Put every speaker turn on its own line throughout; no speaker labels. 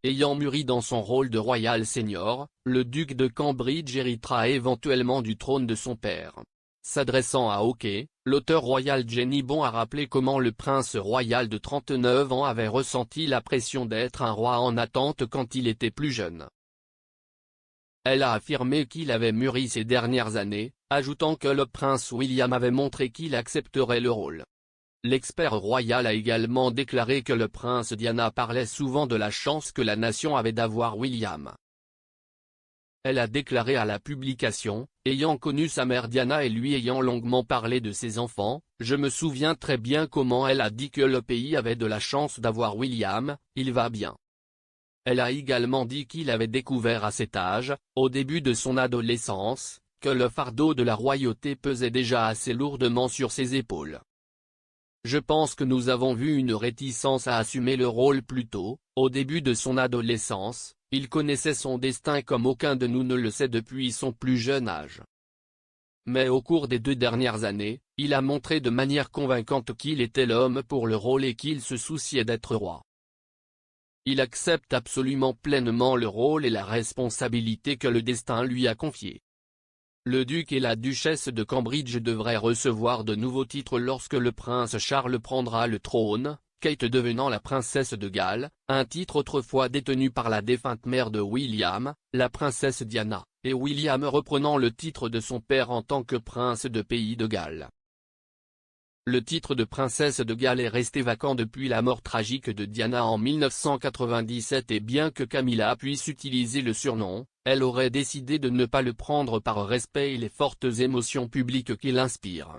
ayant mûri dans son rôle de royal senior, le duc de Cambridge héritera éventuellement du trône de son père. S'adressant à Hockey, l'auteur royal Jenny Bon a rappelé comment le prince royal de 39 ans avait ressenti la pression d'être un roi en attente quand il était plus jeune. Elle a affirmé qu'il avait mûri ces dernières années, ajoutant que le prince William avait montré qu'il accepterait le rôle. L'expert royal a également déclaré que le prince Diana parlait souvent de la chance que la nation avait d'avoir William. Elle a déclaré à la publication, ayant connu sa mère Diana et lui ayant longuement parlé de ses enfants, je me souviens très bien comment elle a dit que le pays avait de la chance d'avoir William, il va bien. Elle a également dit qu'il avait découvert à cet âge, au début de son adolescence, que le fardeau de la royauté pesait déjà assez lourdement sur ses épaules. Je pense que nous avons vu une réticence à assumer le rôle plus tôt, au début de son adolescence, il connaissait son destin comme aucun de nous ne le sait depuis son plus jeune âge. Mais au cours des 2 dernières années, il a montré de manière convaincante qu'il était l'homme pour le rôle et qu'il se souciait d'être roi. Il accepte absolument pleinement le rôle et la responsabilité que le destin lui a confiés. Le duc et la duchesse de Cambridge devraient recevoir de nouveaux titres lorsque le prince Charles prendra le trône, Kate devenant la princesse de Galles, un titre autrefois détenu par la défunte mère de William, la princesse Diana, et William reprenant le titre de son père en tant que prince de Pays de Galles. Le titre de princesse de Galles est resté vacant depuis la mort tragique de Diana en 1997 et bien que Camilla puisse utiliser le surnom, elle aurait décidé de ne pas le prendre par respect et les fortes émotions publiques qu'il inspire.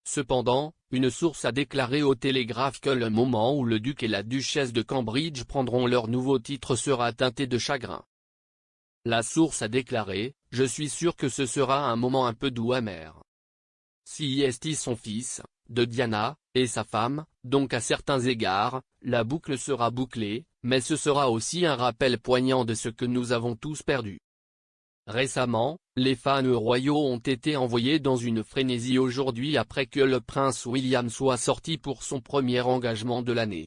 Cependant, une source a déclaré au Télégraphe que le moment où le duc et la duchesse de Cambridge prendront leur nouveau titre sera teinté de chagrin. La source a déclaré « Je suis sûr que ce sera un moment un peu doux amer. Si est son fils, de Diana, et sa femme, donc à certains égards, la boucle sera bouclée, mais ce sera aussi un rappel poignant de ce que nous avons tous perdu. » Récemment, les fans royaux ont été envoyés dans une frénésie aujourd'hui après que le prince William soit sorti pour son premier engagement de l'année.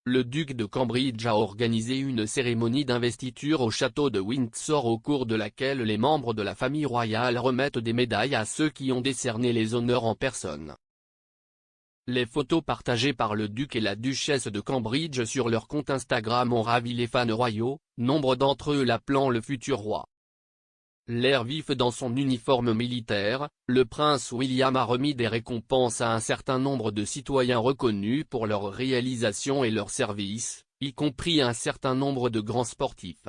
Le duc de Cambridge a organisé une cérémonie d'investiture au château de Windsor au cours de laquelle les membres de la famille royale remettent des médailles à ceux qui ont décerné les honneurs en personne. Les photos partagées par le duc et la duchesse de Cambridge sur leur compte Instagram ont ravi les fans royaux, nombre d'entre eux l'appelant le futur roi. L'air vif dans son uniforme militaire, le prince William a remis des récompenses à un certain nombre de citoyens reconnus pour leurs réalisations et leurs services, y compris un certain nombre de grands sportifs.